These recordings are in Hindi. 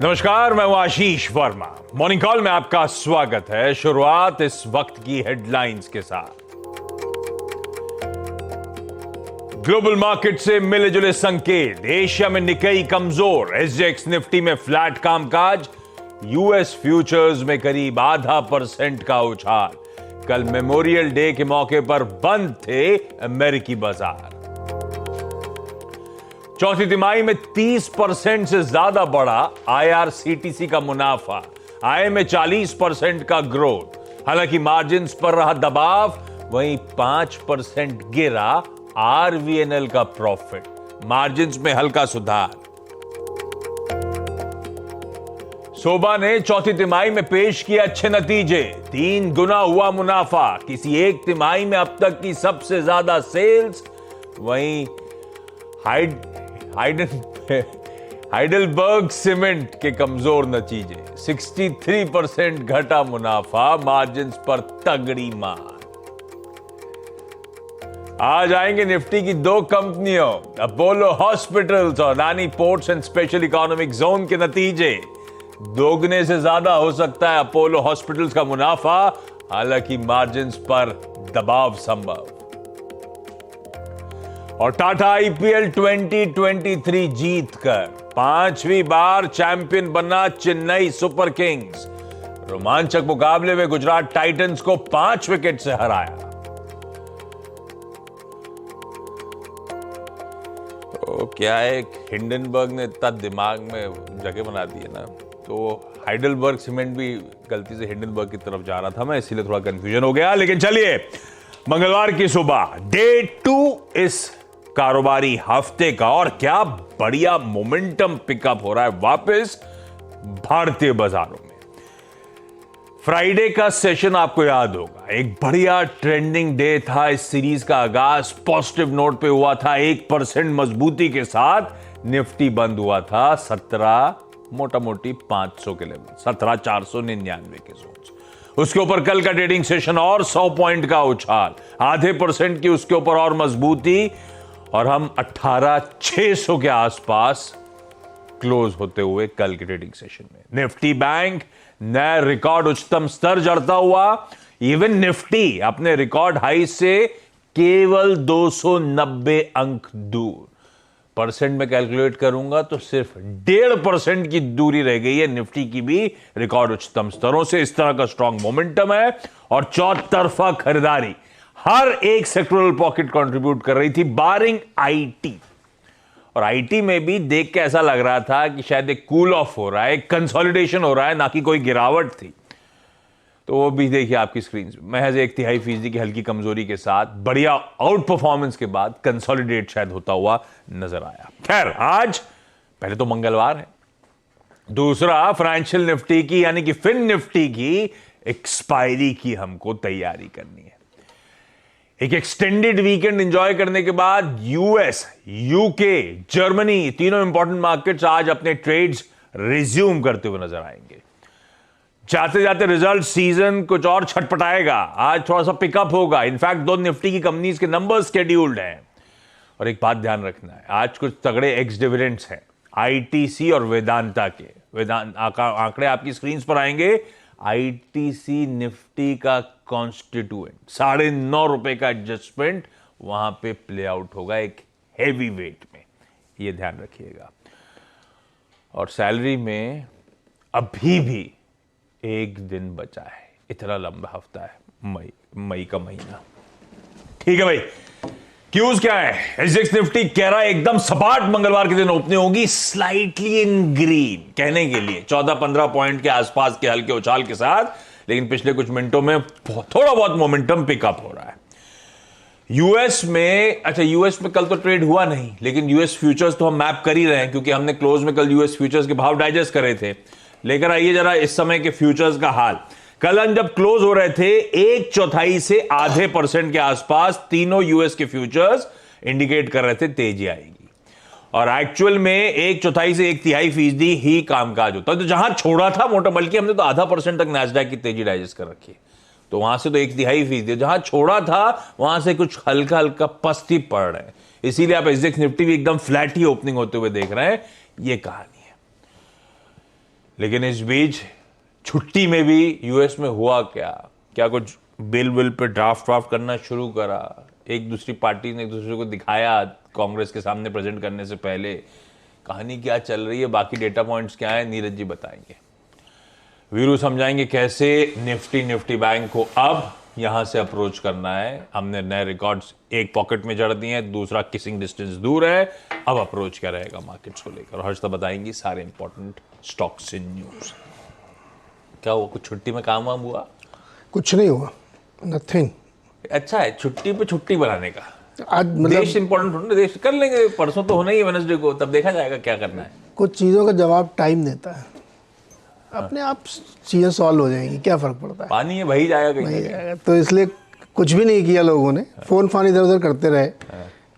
नमस्कार, मैं हूं आशीष वर्मा। मॉर्निंग कॉल में आपका स्वागत है। शुरुआत इस वक्त की हेडलाइंस के साथ। ग्लोबल मार्केट से मिले जुले संकेत। एशिया में निकेई कमजोर, एसजेएक्स निफ्टी में फ्लैट कामकाज, यूएस फ्यूचर्स में करीब 0.5% का उछाल। कल मेमोरियल डे के मौके पर बंद थे अमेरिकी बाजार। चौथी तिमाही में 30% से ज्यादा बढ़ा आईआरसीटीसी का मुनाफा, आय में 40% का ग्रोथ। हालांकि मार्जिन्स पर रहा दबाव, वहीं 5% गिरा आरवीएनएल का प्रॉफिट, मार्जिन्स में हल्का सुधार। सोबा ने चौथी तिमाही में पेश किए अच्छे नतीजे, 3 गुना हुआ मुनाफा, किसी एक तिमाही में अब तक की सबसे ज्यादा सेल्स। वहीं हाइडेलबर्ग सीमेंट के कमजोर नतीजे, 63% घटा मुनाफा, मार्जिन्स पर तगड़ी मार। आज आएंगे निफ्टी की 2 कंपनियों, अपोलो हॉस्पिटल्स और Adani ports and special economic zone के नतीजे। दोगुने से ज्यादा हो सकता है अपोलो हॉस्पिटल्स का मुनाफा, हालांकि मार्जिन्स पर दबाव संभव। और टाटा आईपीएल 2023 जीतकर 5वीं बार चैंपियन बना चेन्नई सुपर किंग्स। रोमांचक मुकाबले में गुजरात टाइटंस को 5 विकेट से हराया। तो क्या है, हिंडनबर्ग ने इतना दिमाग में जगह बना दी है ना, तो हाइडेलबर्ग सीमेंट भी गलती से हिंडनबर्ग की तरफ जा रहा था मैं, इसीलिए थोड़ा कंफ्यूजन हो गया। लेकिन चलिए, मंगलवार की सुबह डे 2 इस कारोबारी हफ्ते का, और क्या बढ़िया मोमेंटम पिकअप हो रहा है वापस भारतीय बाजारों में। फ्राइडे का सेशन आपको याद होगा, एक बढ़िया ट्रेंडिंग डे था। इस सीरीज का आगाज पॉजिटिव नोट पे हुआ था, 1% मजबूती के साथ निफ्टी बंद हुआ था 17 मोटा मोटी 500 के लेवल, 17,499 के जोन। उसके ऊपर कल का ट्रेडिंग सेशन और 100 पॉइंट का उछाल, 0.5% की उसके ऊपर और मजबूती, और हम 18,600 के आसपास क्लोज होते हुए कल के ट्रेडिंग सेशन में। निफ्टी बैंक नया रिकॉर्ड उच्चतम स्तर जड़ता हुआ, इवन निफ्टी अपने रिकॉर्ड हाई से केवल 290 अंक दूर। परसेंट में कैलकुलेट करूंगा तो सिर्फ 1.5% की दूरी रह गई है निफ्टी की भी रिकॉर्ड उच्चतम स्तरों से। इस तरह का स्ट्रॉन्ग मोमेंटम है, और चौतरफा खरीदारी, हर एक सेक्टोरल पॉकेट कंट्रीब्यूट कर रही थी, बारिंग आईटी। और आईटी में भी देख के ऐसा लग रहा था कि शायद एक कूल ऑफ हो रहा है, एक कंसोलिडेशन हो रहा है, ना कि कोई गिरावट थी। तो वो भी देखिए आपकी स्क्रीन पे, महज 1/3% की हल्की कमजोरी के साथ बढ़िया आउट परफॉर्मेंस के बाद कंसोलिडेट शायद होता हुआ नजर आया। खैर, आज पहले तो मंगलवार है, दूसरा फाइनेंशियल निफ्टी की यानी कि फिन निफ्टी की एक्सपायरी की हमको तैयारी करनी है। एक एक्सटेंडेड वीकेंड एंजॉय करने के बाद यूएस, यूके, जर्मनी, तीनों इंपॉर्टेंट मार्केट्स आज अपने ट्रेड्स रिज्यूम करते हुए नजर आएंगे। जाते जाते रिजल्ट सीजन कुछ और छटपटाएगा, आज थोड़ा सा पिकअप होगा। इनफैक्ट 2 निफ्टी की कंपनीज के नंबर्स शेड्यूल्ड हैं। और एक बात ध्यान रखना है, आज कुछ तगड़े एक्स डिविडेंड्स हैं आईटीसी और वेदांता के। आंकड़े आपकी स्क्रीन पर आएंगे। आईटीसी निफ्टी का कॉन्स्टिट्यूएंट, ₹9.5 का एडजस्टमेंट वहां पे प्ले आउट होगा एक हेवी वेट में, ये ध्यान रखिएगा। और सैलरी में अभी भी 1 दिन बचा है, इतना लंबा हफ्ता है मई का महीना। ठीक है भाई, क्यूज क्या है? एसजेएक्स निफ्टी कह रहा है एकदम सपाट मंगलवार के दिन ओपनिंग होगी, स्लाइटली इन ग्रीन कहने के लिए 14-15 पॉइंट के आसपास के हल्के उछाल के साथ। लेकिन पिछले कुछ मिनटों में थोड़ा बहुत मोमेंटम पिकअप हो रहा है यूएस में। अच्छा, यूएस में कल तो ट्रेड हुआ नहीं, लेकिन यूएस फ्यूचर्स तो हम मैप कर ही रहे हैं, क्योंकि हमने क्लोज में कल यूएस फ्यूचर्स के भाव डाइजेस्ट करे थे। लेकर आइए जरा इस समय के फ्यूचर्स का हाल। कल हम जब क्लोज हो रहे थे 1/4 से 0.5% के आसपास तीनों यूएस के फ्यूचर्स इंडिकेट कर रहे थे तेजी आएगी, और एक्चुअल में 1/4 से 1/3% ही कामकाज होता है। तो जहां छोड़ा था मोटा, बल्कि हमने तो 0.5% तक नैस्डैक की तेजी डाइजेस्ट कर रखी है, तो वहां से तो 1/3%, जहां छोड़ा था वहां से कुछ हल्का हल्का पस्ती पड़ रहे हैं। इसीलिए आप एसजेएक्स निफ्टी भी एकदम फ्लैट ही ओपनिंग होते हुए देख रहे हैं। ये कहानी है। लेकिन इस बीच छुट्टी में भी यूएस में हुआ क्या कुछ बिल पे ड्राफ्ट करना शुरू करा, एक दूसरी पार्टी ने एक दूसरे को दिखाया कांग्रेस के सामने प्रेजेंट करने से पहले, कहानी क्या चल रही है, बाकी डेटा पॉइंट्स क्या है, नीरज जी बताएंगे। वीरू समझाएंगे कैसे निफ्टी बैंक को अब यहां से अप्रोच करना है। हमने नए रिकॉर्ड्स एक पॉकेट में जड़ दिए हैं, दूसरा किसिंग डिस्टेंस दूर है, अब अप्रोच क्या रहेगा मार्केट्स को लेकर। और हर्षदा बताएंगी सारे इंपॉर्टेंट स्टॉक्स इन न्यूज। क्या हुआ, कुछ छुट्टी में काम वाम हुआ? कुछ नहीं हुआ, नथिंग। अच्छा है छुट्टी पे छुट्टी बनाने का। आज देश इंपॉर्टेंट होना, देश कर लेंगे, परसों तो होना ही है वेडनेसडे को, तब देखा जाएगा क्या करना है। कुछ चीज़ों का जवाब टाइम देता है, अपने आप चीज़ें सॉल्व हो जाएंगी, क्या फर्क पड़ता है। पानी है बही जाएगा कहीं जाएगा। तो इसलिए कुछ भी नहीं किया लोगों ने, फोन फान इधर उधर करते रहे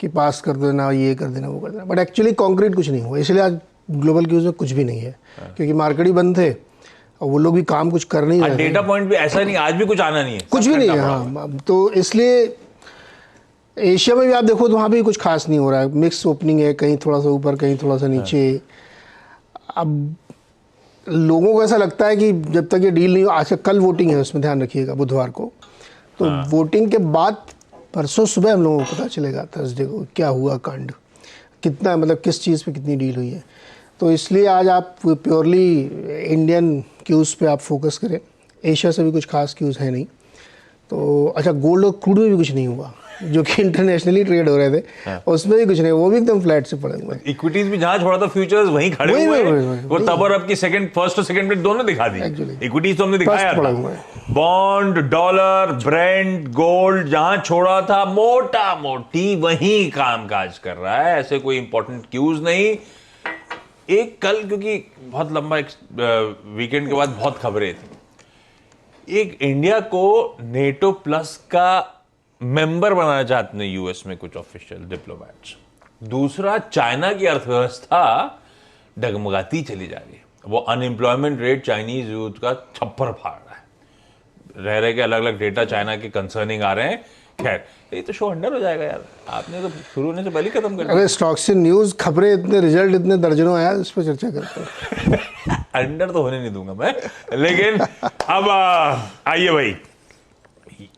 कि पास कर देना, ये कर देना, वो कर देना, बट एक्चुअली कॉन्क्रीट कुछ नहीं हुआ। इसलिए आज ग्लोबल क्यूज में कुछ भी नहीं है, क्योंकि मार्केट ही बंद थे और वो लोग भी काम कुछ कर नहीं रहे। डेटा पॉइंट भी ऐसा नहीं, आज भी कुछ आना नहीं है, कुछ भी नहीं है। हाँ, तो इसलिए एशिया में भी आप देखो तो वहाँ भी कुछ खास नहीं हो रहा है, मिक्स ओपनिंग है, कहीं थोड़ा सा ऊपर कहीं थोड़ा सा नीचे। अब लोगों को ऐसा लगता है कि जब तक ये डील नहीं हो, अच्छा कल वोटिंग है, उसमें ध्यान रखिएगा, बुधवार को, तो वोटिंग के बाद परसों सुबह हम लोगों को पता चलेगा थर्सडे को क्या हुआ कांड, कितना मतलब किस चीज़ पे कितनी डील हुई है। तो इसलिए आज आप प्योरली इंडियन क्यूज़ पे आप फोकस करें, एशिया से भी कुछ खास क्यूज़ है नहीं। तो अच्छा गोल्ड और क्रूड में भी कुछ नहीं हुआ, जो कि इंटरनेशनली ट्रेड हो रहे थे, उसमें भी कुछ नहीं, वो भी एकदम फ्लैट से पड़े हुए। इक्विटीज भी जहां छोड़ा था फ्यूचर्स वहीं खड़े हुए हैं। वो तब और अब की फर्स्ट और सेकंड में दोनों दिखा दी। इक्विटीज तो हमने दिखाया था, बॉन्ड, डॉलर, ब्रेंट, गोल्ड, जहां छोड़ा था मोटा मोटी वहीं कामकाज कर रहा है। ऐसे कोई इंपॉर्टेंट क्यूज नहीं। एक कल क्योंकि बहुत लंबा वीकेंड के बाद बहुत खबरें थी, एक इंडिया को नेटो प्लस का मेंबर बनाना चाहते हैं यूएस में कुछ ऑफिशियल डिप्लोमेट्स। दूसरा, चाइना की अर्थव्यवस्था डगमगाती चली जा रही है, वो अनएम्प्लॉयमेंट रेट चाइनीज यूथ का छप्पर फाड़ रहा है। रह रहे के अलग अलग डेटा चाइना के कंसर्निंग आ रहे हैं। खैर ये तो शो अंडर हो जाएगा यार, आपने तो शुरू होने से पहले खत्म कर दिया। अरे स्टॉक से न्यूज खबरें इतने रिजल्ट इतने दर्जनों आया, इस पर चर्चा करते हैं। अंडर तो होने नहीं दूंगा मैं, लेकिन अब आइए भाई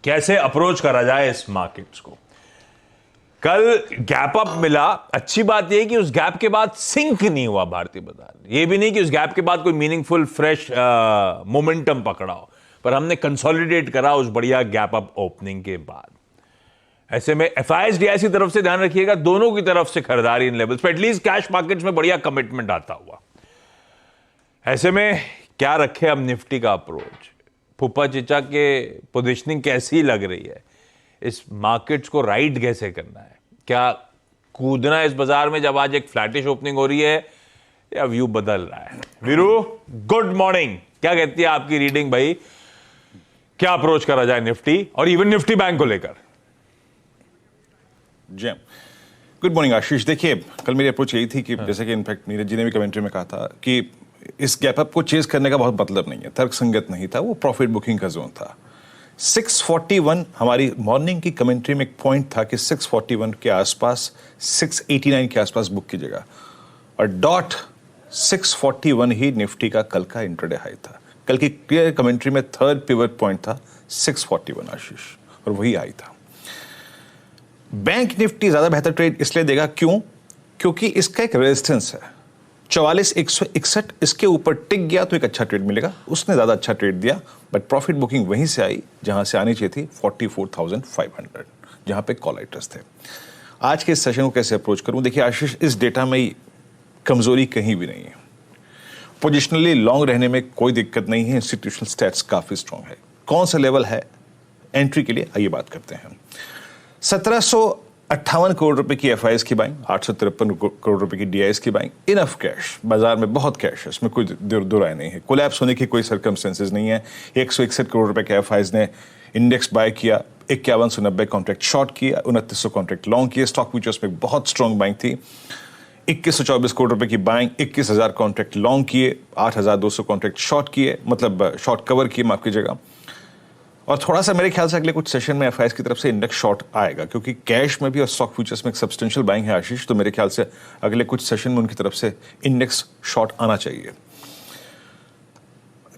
कैसे अप्रोच करा जाए इस मार्केट्स को। कल गैप अप मिला, अच्छी बात यह कि उस गैप के बाद सिंक नहीं हुआ भारतीय बाजार। यह भी नहीं कि उस गैप के बाद कोई मीनिंगफुल फ्रेश मोमेंटम पकड़ा हो, पर हमने कंसोलिडेट करा उस बढ़िया गैप अप ओपनिंग के बाद। ऐसे में एफआईएस डीआईएस की तरफ से ध्यान रखिएगा, दोनों की तरफ से खरीदारी इन लेवल्स पे, एटलीस्ट कैश मार्केट्स में बढ़िया कमिटमेंट आता हुआ। ऐसे में क्या रखे अब निफ्टी का अप्रोच, फूफा चिचा के पोजीशनिंग कैसी लग रही है, इस मार्केट्स को राइड कैसे करना है, क्या कूदना है इस बाजार में जब आज एक फ्लैटिश ओपनिंग हो रही है, या व्यू बदल रहा है। वीरू गुड मॉर्निंग, क्या कहती है आपकी रीडिंग भाई, क्या अप्रोच करा जाए निफ्टी और इवन निफ्टी बैंक को लेकर? जी गुड मॉर्निंग आशीष। देखिए कल मेरी अप्रोच यही थी कि जैसे कि इनफैक्ट नीरज जी ने भी कमेंट्री में कहा था कि इस गैप अप को चेज करने का बहुत मतलब नहीं है, तर्कसंगत नहीं था, वो प्रॉफिट बुकिंग का जोन था। 641 हमारी मॉर्निंग की कमेंट्री में एक पॉइंट था कि 641 के आसपास 689 के आसपास बुक कीजिएगा, और डॉट 641 ही निफ्टी का कल का इंट्राडे हाई था। कल की क्लियर कमेंट्री में थर्ड पिवट पॉइंट था 641 आशीष, और वही हाई था। बैंक निफ्टी ज्यादा बेहतर ट्रेड इसलिए देगा, क्यों? क्योंकि इसका एक रेजिस्टेंस है 44,161, इसके ऊपर टिक गया तो एक अच्छा ट्रेड मिलेगा। उसने ज्यादा अच्छा ट्रेड दिया, बट प्रॉफिट बुकिंग वहीं से आई जहां से आनी चाहिए थी 44,500, जहां पे कॉल राइटर्स थे। आज के इस सेशन को कैसे अप्रोच करूं? देखिए आशीष, इस डेटा में कमजोरी कहीं भी नहीं है। पोजिशनली लॉन्ग रहने में कोई दिक्कत नहीं है, इंस्टीट्यूशनल स्टैट्स काफी स्ट्रांग है। कौन सा लेवल है एंट्री के लिए, आइए बात करते हैं। 1758 करोड़ रुपए की एफआईएस की बाइंग, 853 करोड़ रुपए की डीआईएस की बाइंग, इनफ कैश, बाजार में बहुत कैश है, इसमें कोई दो राय नहीं है। कोलैप्स होने की कोई सर्कमस्टेंसेज नहीं है। 161 करोड़ रुपए के एफआईएस ने इंडेक्स बाय किया, 5190 कॉन्ट्रैक्ट शॉर्ट किया, 2900 कॉन्ट्रैक्ट लॉन्ग किए। स्टॉक फ्यूचर्स में बहुत स्ट्रॉन्ग बाइंग थी, 2124 करोड़ रुपए की बाइंग, 21,000 कॉन्ट्रैक्ट लॉन्ग किए, 8,200 कॉन्ट्रैक्ट शॉर्ट किए, मतलब शॉर्ट कवर किए, माफ कीजिएगा। और थोड़ा सा मेरे ख्याल से अगले कुछ सेशन में एफआईएस की तरफ से इंडेक्स शॉर्ट आएगा, क्योंकि कैश में भी और स्टॉक फ्यूचर्स में एक सब्सटेंशियल बाइंग है आशीष, तो मेरे ख्याल से अगले कुछ सेशन में उनकी तरफ से इंडेक्स शॉर्ट आना चाहिए।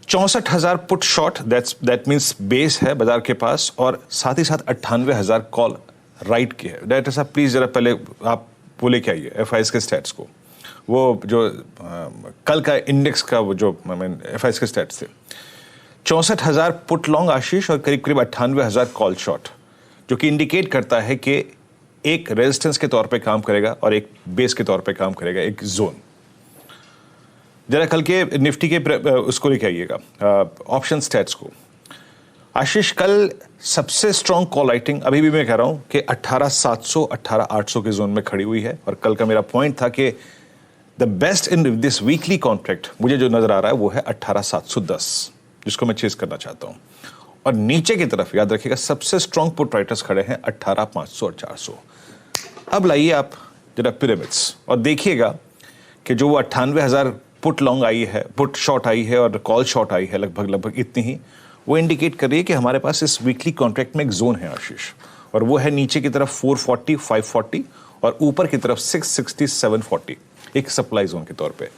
64,000 put short, that means base है बाजार के पास, और साथ ही साथ 98,000 कॉल राइट की है। डायरेक्टर साहब प्लीज जरा पहले आप वो लेके आइए एफआईएस के स्टैट्स को, वो जो कल का इंडेक्स का वो जो एफआईएस के स्टैट्स थे। 64,000 पुट लॉन्ग आशीष और करीब करीब 98,000 कॉल शॉर्ट, जो कि इंडिकेट करता है कि एक रेजिस्टेंस के तौर पे काम करेगा और एक बेस के तौर पे काम करेगा, एक जोन। जरा कल के निफ्टी के उसको लेके आइएगा, ऑप्शन स्टैट्स को। आशीष कल सबसे स्ट्रॉन्ग कॉल राइटिंग अभी भी मैं कह रहा हूं कि 18,700 18,800 के जोन में खड़ी हुई है, और कल का मेरा पॉइंट था कि the best in this weekly contract मुझे जो नजर आ रहा है वो है 18,710, जिसको मैं चेस करना चाहता हूं। और नीचे की तरफ याद रखिएगा सबसे स्ट्रॉन्ग पुट राइटर्स खड़े हैं 18,500 और 400। अब लाइए आप जरा पिरामिड्स और देखिएगा कि जो वो 98,000 पुट लॉन्ग आई है, पुट शॉर्ट आई है और कॉल शॉर्ट आई है लगभग इतनी ही, वो इंडिकेट कर रही है कि हमारे पास इस वीकली कॉन्ट्रैक्ट में एक जोन है आशीष, और वो है नीचे की तरफ 440 540 और ऊपर की तरफ 660 740, एक सप्लाई जोन के तौर पे।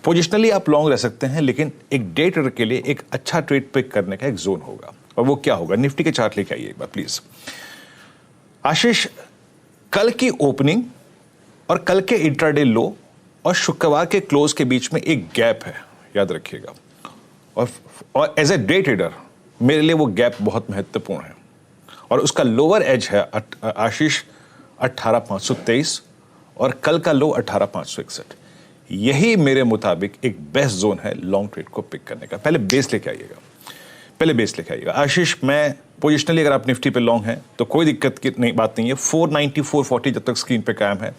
पोजिशनली आप लॉन्ग रह सकते हैं, लेकिन एक डे ट्रेडर के लिए एक अच्छा ट्रेड पिक करने का एक जोन होगा, और वो क्या होगा? निफ्टी के चार्ट लेके आइए एक बार प्लीज आशीष। कल की ओपनिंग और कल के इंट्राडे लो और शुक्रवार के क्लोज के बीच में एक गैप है, याद रखिएगा। और एज ए डे ट्रेडर मेरे लिए वो गैप बहुत महत्वपूर्ण है, और उसका लोअर एज है आशीष 18,523 और कल का लो 18,561। यही मेरे मुताबिक एक बेस्ट जोन है लॉन्ग ट्रेड को पिक करने का। पहले बेस लेके आइएगा, आशीष। मैं पोजिशनली अगर आप निफ्टी पे लॉन्ग हैं तो कोई दिक्कत की बात नहीं है। 490 440 जब तक स्क्रीन पे कायम है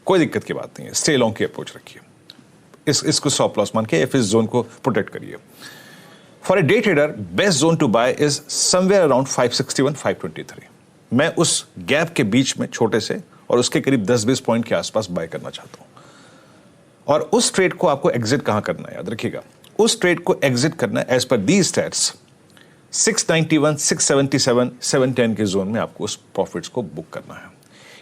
कोई दिक्कत की बात नहीं है। स्टे लॉन्ग की अप्रोच रखिए, इसको स्टॉप लॉस मान के या फिर जोन को प्रोटेक्ट करिए। For a day trader best zone to buy is somewhere around 561 523। मैं उस गैप के बीच में छोटे से और उसके करीब 10-20 पॉइंट के आसपास बाय करना चाहता हूं। और उस ट्रेड को आपको एग्जिट कहां करना है, याद रखिएगा, उस ट्रेड को एग्जिट करना है एज पर दी स्टैट्स 691 677 710 के जोन में आपको उस प्रॉफिट्स को बुक करना है।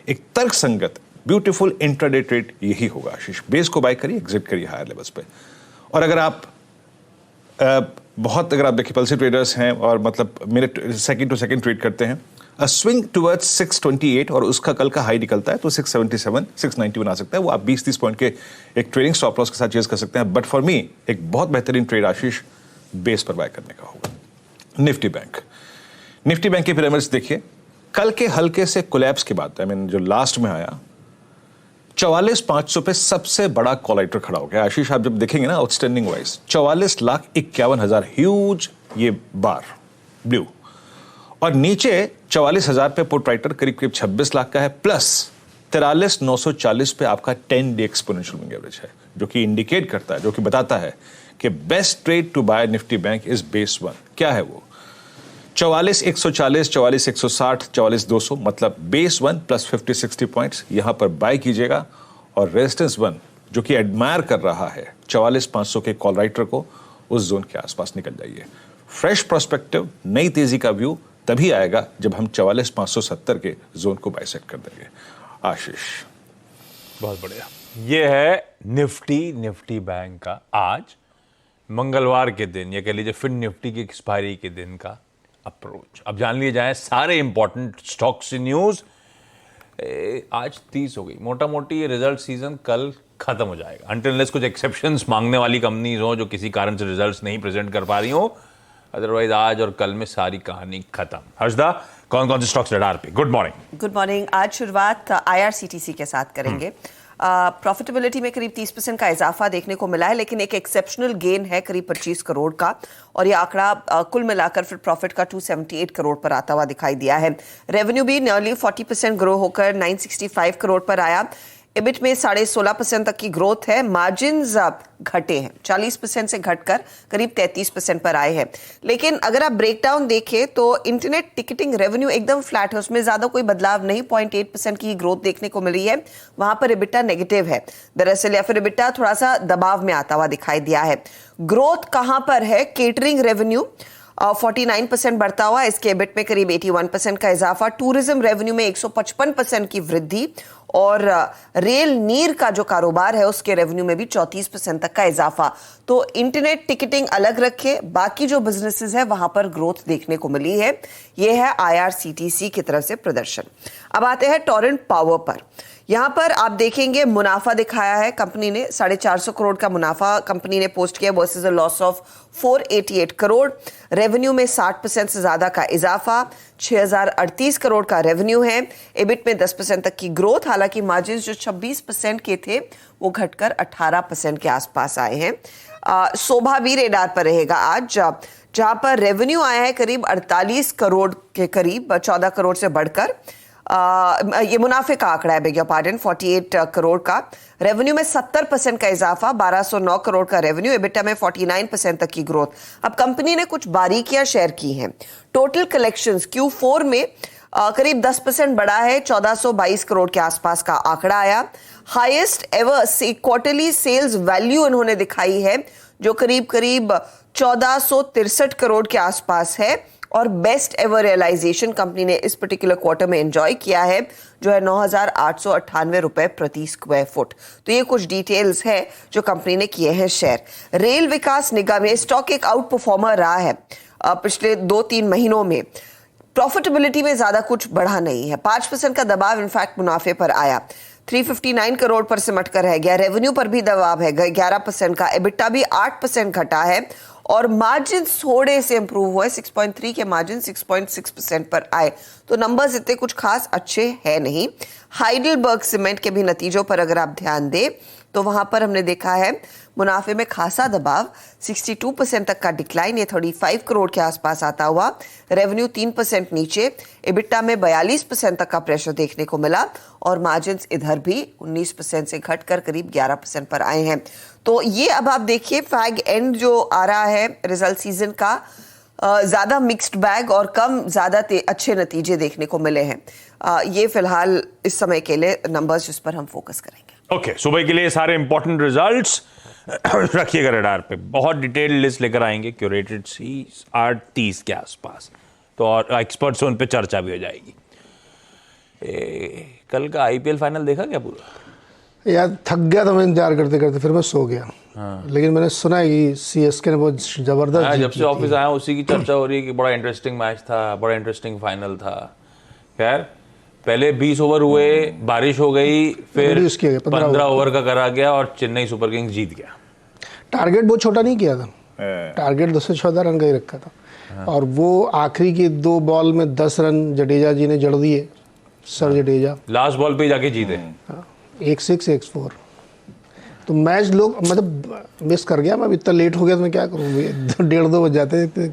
एक तर्क संगत ब्यूटीफुल इंट्राडे ट्रेड यही होगा आशीष। बेस को बाय करिए, एग्जिट करिए हायर लेवल्स पे। और अगर आप अगर आप देखिए पल्सी ट्रेडर्स हैं और मतलब मेरे सेकंड टू सेकंड ट्रेड करते हैं, स्विंग टुवर्ड्स 628 और उसका कल का हाई निकलता है तो 677 690 बना सकता है। वो आप 20-30 पॉइंट के एक ट्रेडिंग स्टॉप लॉस के साथ चेज कर सकते हैं। बट फॉर मी एक बहुत बेहतरीन ट्रेड आशीष बेस पर बाय करने का होगा। निफ्टी बैंक के पिरामिड्स देखिए, कल के हल्के से कोलैप्स के बाद जो लास्ट में आया 44,500 पे सबसे बड़ा कॉलाइटर खड़ा हो गया आशीष। आप जब देखेंगे ना आउटस्टैंडिंग वाइज 44,51,000 ह्यूज ये बार ब्लू, और नीचे 44,000 पे पुट राइटर करीब 26 लाख का है, प्लस 43,940 पे आपका 10 डे एक्सपोनेंशियल मूविंग एवरेज है, जो कि इंडिकेट करता है, जो कि बताता है कि best trade to buy Nifty bank is base 1। क्या है वो? 44,140 44,160 44,200, मतलब बेस 1 प्लस 50-60 पॉइंट्स यहां पर बाय कीजिएगा। और रेजिस्टेंस 1 जो कि एडमायर कर रहा है 44,500 के कॉल राइटर को, उस जोन के आसपास निकल जाइए। फ्रेश प्रोस्पेक्टिव, नई तेजी का व्यू तभी आएगा जब हम 44,570 के जोन को बाइसेक्ट कर देंगे। आशीष बहुत बढ़िया। ये है निफ्टी बैंक का आज मंगलवार के दिन, या कह लीजिए फिर निफ्टी की एक्सपायरी के दिन का अप्रोच। अब जान लिए जाए सारे इंपॉर्टेंट स्टॉक्स न्यूज। आज 30 हो गई, मोटा मोटी ये रिजल्ट सीजन कल खत्म हो जाएगा, अनटिल अनलेस कुछ एक्सेप्शंस मांगने वाली कंपनीज हो जो किसी कारण से रिजल्ट्स नहीं प्रेजेंट कर पा रही हो। अदरवाइज आज और कल में सारी कहानी खत्म। हर्षदा, कौन कौन से स्टॉक्स रडार पे? Good morning. आज शुरुआत IRCTC के साथ करेंगे। प्रॉफिटेबिलिटी में करीब 30% का इजाफा देखने को मिला है, लेकिन एक एक्सेप्शनल गेन है करीब 25 करोड़ का, और ये आंकड़ा कुल मिलाकर फिर प्रॉफिट का 278 करोड़ पर आता हुआ दिखाई दिया है। रेवेन्यू भी नियरली 40% ग्रो होकर 965 करोड़ पर आया। इबिट में 16.5% तक की ग्रोथ है। मार्जिन्स घटे हैं, 40% से घटकर करीब 33% पर आए हैं। लेकिन अगर आप ब्रेकडाउन देखें तो इंटरनेट टिकटिंग रेवेन्यू एकदम फ्लैट है, उसमें ज्यादा कोई बदलाव नहीं, 0.8% की ग्रोथ देखने को मिली है। वहां पर इबिटा नेगेटिव है दरअसल, या फिर इबिटा थोड़ा सा दबाव में आता हुआ दिखाई दिया है। ग्रोथ कहां पर है? केटरिंग रेवेन्यू 49% बढ़ता हुआ, इसके एबिट में करीब 81% का इजाफा। टूरिज्म रेवेन्यू में 155% की वृद्धि, और रेल नीर का जो कारोबार है उसके रेवेन्यू में भी 34% तक का इजाफा। तो इंटरनेट टिकटिंग अलग रखे, बाकी जो बिजनेसेस है वहां पर ग्रोथ देखने को मिली है। यह है IRCTC की तरफ से प्रदर्शन। अब आते हैं टोरेंट पावर पर। यहां पर आप देखेंगे मुनाफा दिखाया है कंपनी ने, 450 करोड़ का मुनाफा कंपनी ने पोस्ट किया versus a loss of 488 crore. Revenue में 60% से ज्यादा का इजाफा, 6038 करोड़ का रेवेन्यू है। एबिट में 10% तक की ग्रोथ, हालांकि मार्जिन जो 26% के थे वो घटकर 18% के आसपास आए हैं। शोभा भी रेडार पर रहेगा आज, जहां पर रेवेन्यू आया है करीब 48 करोड़ के करीब, 14 करोड़ से बढ़कर। ये मुनाफे का आंकड़ा है, बेग पार्डन, 48 करोड़ का। रेवेन्यू में 70% का इजाफा, 1209 करोड़ का रेवेन्यू। एबिटा में 49% तक की ग्रोथ। अब कंपनी ने कुछ बारीकियां शेयर की हैं। टोटल कलेक्शंस Q4 में करीब 10% बढ़ा है, 1422 करोड़ के आसपास का आंकड़ा आया। Highest ever quarterly sales value उन्होंने दिखाई है जो करीब 1463 करोड़ के आसपास है, और बेस्ट एवर रियलाइजेशन कंपनी ने इस पर्टिकुलर क्वार्टर में एंजॉय किया है जो है 9,898 रुपए प्रति स्क्वायर फुट। तो ये कुछ डिटेल्स है जो कंपनी ने किए हैं शेयर। रेल विकास निगम में स्टॉक एक आउट परफॉर्मर रहा है पिछले 2-3 महीनों में। प्रॉफिटेबिलिटी में ज्यादा कुछ बढ़ा नहीं है, 5% का दबाव इनफैक्ट मुनाफे पर आया, 359 करोड़ पर सिमट कर रह गया। रेवेन्यू पर भी दबाव है 11% का। एबिटा भी 8% घटा है, और मार्जिन थोड़े से इंप्रूव हुए, 6.3 के मार्जिन 6.6% पर आए। तो नंबर्स इतने कुछ खास अच्छे हैं नहीं। हाइडलबर्ग सीमेंट के भी नतीजों पर अगर आप ध्यान दें तो वहां पर हमने देखा है मुनाफे में खासा दबाव, 62% तक का डिक्लाइन, ये 35 करोड़ के आसपास आता हुआ। रेवेन्यू 3% नीचे, एबिटा में 42% तक का प्रेशर देखने को मिला, और मार्जिन इधर भी 19% से घटकर करीब 11% पर आए हैं। तो ये अब आप देखिए फैग एंड जो आ रहा है रिजल्ट सीजन का, ज्यादा मिक्स्ड बैग और कम ज्यादा अच्छे नतीजे देखने को मिले हैं। ये फिलहाल इस समय के लिए नंबर्स जिस पर हम फोकस करेंगे। ओके, सुबह के लिए सारे इंपॉर्टेंट रिजल्ट्स रखिएगा रडार पे। बहुत डिटेल लिस्ट लेकर आएंगे, क्यूरेटेड सी 8:30 के आसपास, तो और एक्सपर्ट्स उन पे चर्चा भी हो जाएगी। कल का IPL फाइनल देखा क्या पूरा? यार थक गया था मैं इंतजार करते करते, फिर मैं सो गया। लेकिन मैंने सुना है कि CSK ने बहुत जबरदस्त जब से ऑफिस आया उसी की चर्चा हो रही है कि बड़ा इंटरेस्टिंग मैच था, बड़ा इंटरेस्टिंग फाइनल था। खैर, पहले 20 ओवर हुए, बारिश हो गई, फिर 15 ओवर का करा गया और चेन्नई सुपर किंग्स जीत गया। टारगेट बहुत छोटा नहीं किया था, टारगेट 214 रन का ही रखा था, और वो आखिरी की 2 बॉल में 10 रन जडेजा जी ने जड़ दिए, सर जडेजा लास्ट बॉल पे जाके जीते। 1 6 1 4। तो मैच लोग मतलब मिस कर गया, मैं इतना लेट हो गया तो मैं क्या करूँ, 1:30-2 बज जाते थे।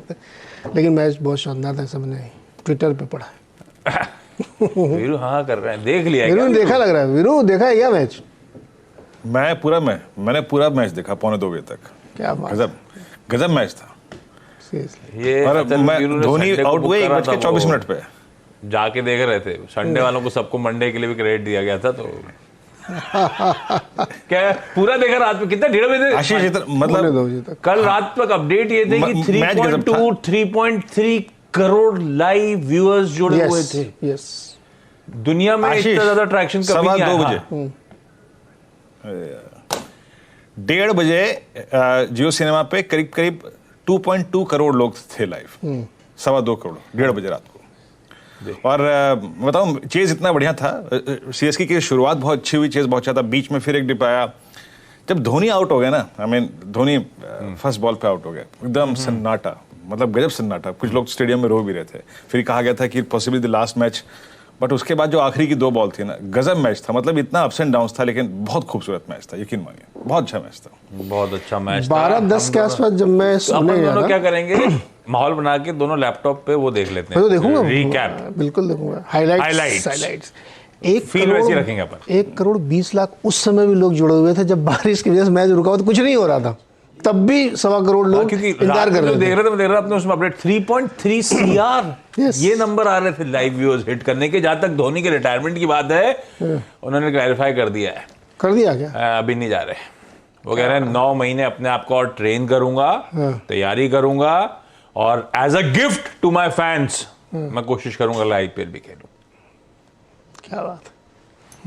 लेकिन मैच बहुत शानदार था, सब ने ट्विटर पे पढ़ा। वीरू हाँ कर रहे हैं, देख लिया वीरू ने देखा लग रहा है। वीरू देखा है क्या मैच? मैंने पूरा मैच देखा, 1:45 बजे तक। क्या बात, गजब मैच था ये। और धोनी आउट हुए 1:24 पे, जाके देख रहे थे। संडे वालों को सबको मंडे के लिए भी क्रेडिट दिया गया था, तो क्या पूरा देखा रात में? कितना 1:30 बजे? आशीष मतलब कल रात तक अपडेट ये थे कि 3.2 3.3 करोड़ लाइव व्यूअर्स जुड़े हुए थे। यस, दुनिया में इतना ज्यादा ट्रैक्शन कभी नहीं आया। 2 बजे 1:30 बजे जियो सिनेमा पे करीब 2.2 करोड़ लोग थे लाइव। 2.25 करोड़ 1:30 बजे रात को। और बताऊं, चेज इतना बढ़िया था। CSK की शुरुआत बहुत अच्छी हुई, चेज बहुत अच्छा था, बीच में फिर एक डिप आया। जब धोनी आउट हो गया ना, धोनी फर्स्ट बॉल पे आउट हो गया, एकदम सन्नाटा, मतलब गजब सन्नाटा। कुछ लोग स्टेडियम में रो भी रहे थे। फिर कहा गया था कि possibly the last match, but उसके बाद जो आखिरी की 2 बॉल थी ना, गजब मैच था। मतलब इतना अप्स एंड डाउन्स था, लेकिन बहुत खूबसूरत मैच था, यकीन मानिए, बहुत अच्छा मैच था। बहुत अच्छा मैच था। 12-10 के आसपास जब मैं सोने गया था, क्या करेंगे, माहौल बना के दोनों लैपटॉप पे वो देख लेते हैं। मैं तो देखूंगा, रिकैप बिल्कुल देखूंगा, हाइलाइट्स। 1 करोड़ 20 लाख उस समय भी लोग जुड़े हुए थे जब बारिश की वजह से मैच रुका हुआ, तो कुछ नहीं हो रहा था, तब भी 2.25 करोड़ लोग इंतजार कर रहे थे। देख रहे थे अपने उसमें अपडेट 3.3 CR ये नंबर आ रहे थे लाइव व्यूअर्स हिट करने के। जहां तक धोनी के रिटायरमेंट की बात है, उन्होंने क्लैरिफाई कर दिया है। कर दिया क्या? अभी नहीं जा रहे, वो कह रहे हैं 9 महीने अपने आप को और ट्रेन करूंगा, तैयारी करूंगा, और as a gift to my fans मैं कोशिश करूंगा IPL भी खेलूं। क्या बात।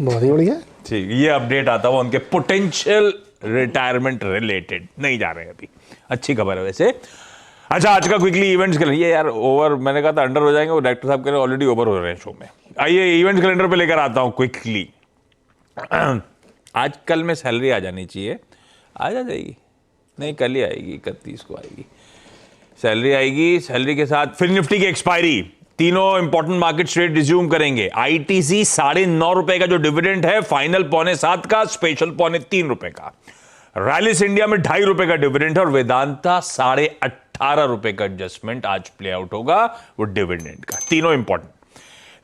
बहुत ही बढ़िया। ठीक, ये अपडेट आता हुआ उनके पोटेंशियल रिटायरमेंट रिलेटेड, नहीं जा रहे अभी, अच्छी खबर है वैसे। अच्छा, आज का क्विकली इवेंट्स कैलेंडर, ये यार ओवर मैंने कहा था अंडर हो जाएंगे, वो डायरेक्टर साहब कह रहे ऑलरेडी ओवर हो रहे हैं शो में। आइए इवेंट्स कैलेंडर पे लेकर आता हूं क्विकली। आज कल में सैलरी आ जानी चाहिए, आज आ जाएगी, नहीं कल ही आएगी, 31 को आएगी सैलरी आएगी। सैलरी के साथ फिर निफ्टी की एक्सपायरी, तीनों इंपॉर्टेंट मार्केट ट्रेड रिज्यूम करेंगे। आईटीसी 9.5 रुपए का जो डिविडेंड है, फाइनल 6.25 का, स्पेशल 3.25 रुपए का। रैलिस इंडिया में 2.5 रुपए का डिविडेंड है और वेदांता 18.5 रुपए का एडजस्टमेंट आज प्ले आउट होगा वो डिविडेंड का, तीनों इंपॉर्टेंट।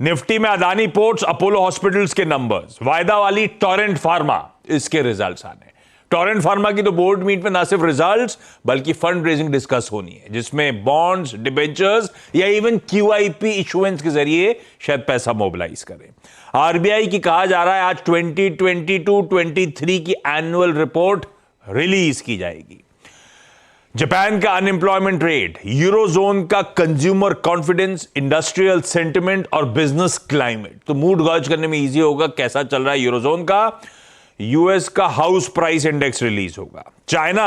निफ्टी में अदानी पोर्ट्स, अपोलो हॉस्पिटल्स के नंबर्स, वायदा वाली टोरेंट फार्मा, इसके रिजल्ट्स आने। टोरेंट फार्मा की तो बोर्ड मीट में ना सिर्फ रिजल्ट्स बल्कि फंड रेजिंग डिस्कस होनी है, जिसमें बॉन्ड्स, डिबेंचर्स या इवन क्यूआईपी इशुएंस के जरिए शायद पैसा मोबिलाइज करें। आरबीआई की कहा जा रहा है आज 2022-23 की एनुअल रिपोर्ट रिलीज की जाएगी। जापान का अनएम्प्लॉयमेंट रेट, यूरोजोन का कंज्यूमर कॉन्फिडेंस, इंडस्ट्रियल सेंटिमेंट और बिजनेस क्लाइमेट, तो मूड गॉज करने में इजी होगा कैसा चल रहा है यूरोजोन का। यूएस का हाउस प्राइस इंडेक्स रिलीज होगा। चाइना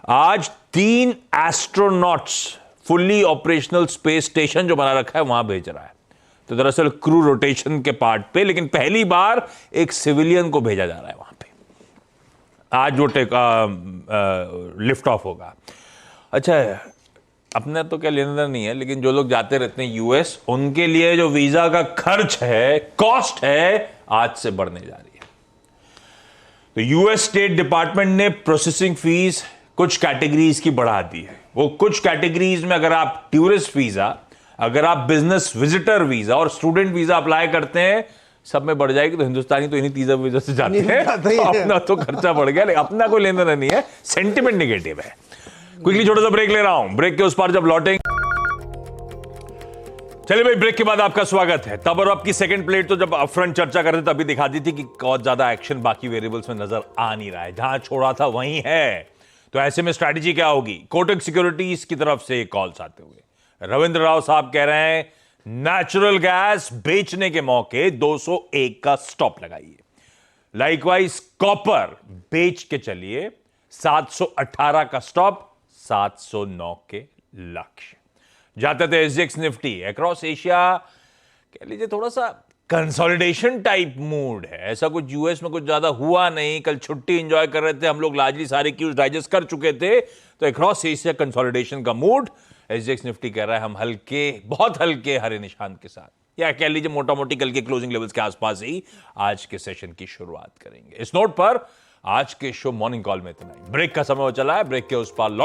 आज 3 astronauts fully operational space station जो बना रखा है वहां भेज रहा है, तो दरअसल क्रू रोटेशन के पार्ट पे, लेकिन पहली बार एक सिविलियन को भेजा जा रहा है वहां पे। आज वो लिफ्ट ऑफ होगा। अच्छा, अपने तो क्या लेना देना नहीं है, लेकिन जो लोग जाते रहते हैं यूएस, उनके लिए जो वीजा का खर्च है, कॉस्ट है, आज से बढ़ने जा रही है। तो यूएस स्टेट डिपार्टमेंट ने प्रोसेसिंग फीस कुछ कैटेगरीज की बढ़ा दी है। वो कुछ कैटेगरीज में अगर आप टूरिस्ट वीजा, अगर आप बिजनेस विजिटर वीजा और स्टूडेंट वीजा अप्लाई करते हैं, सब में बढ़ जाएगी। तो हिंदुस्तानी तो इन्हीं तीसरा वीजा से जाते हैं, अपना तो खर्चा बढ़ गया, लेकिन अपना कोई लेना नहीं है, सेंटिमेंट नेगेटिव है। क्विकली छोटा सा ब्रेक ले रहा हूं, ब्रेक के उस पार जब लौटेंगे, चलिए भाई ब्रेक के बाद आपका स्वागत है। तब और आपकी सेकंड प्लेट तो जब अपफ्रंट चर्चा कर रहे थे तभी दिखा दी थी कि बहुत ज्यादा एक्शन बाकी वेरिएबल्स में नजर आ नहीं रहा है, जहां छोड़ा था वहीं है। तो ऐसे में स्ट्रैटेजी क्या होगी? कोटक सिक्योरिटीज की तरफ से कॉल्स आते हुए रविंद्र राव साहब कह रहे हैं नेचुरल गैस बेचने के मौके 201 का स्टॉप लगाइए। लाइकवाइज कॉपर बेच के चलिए, 718 का स्टॉप, 709 के लक्ष्य। जाते थे एसजीएक्स निफ्टी अक्रॉस एशिया, कह लीजिए थोड़ा सा कंसोलिडेशन टाइप मूड है, ऐसा कुछ यूएस में कुछ ज्यादा हुआ नहीं। कल छुट्टी एंजॉय कर रहे थे हम लोग, लार्जली सारे क्यूज डाइजेस्ट कर चुके थे, तो अक्रॉस एशिया कंसोलिडेशन का मूड। एसजीएक्स निफ्टी कह रहा है हम हल्के, बहुत हल्के हरे निशान के साथ, या कह लीजिए मोटा मोटी कल के क्लोजिंग लेवल्स के आसपास ही आज के सेशन की शुरुआत करेंगे। इस नोट पर आज के शो मॉर्निंग कॉल में इतना ही। ब्रेक का समय हो चला है, ब्रेक के उस पार लौट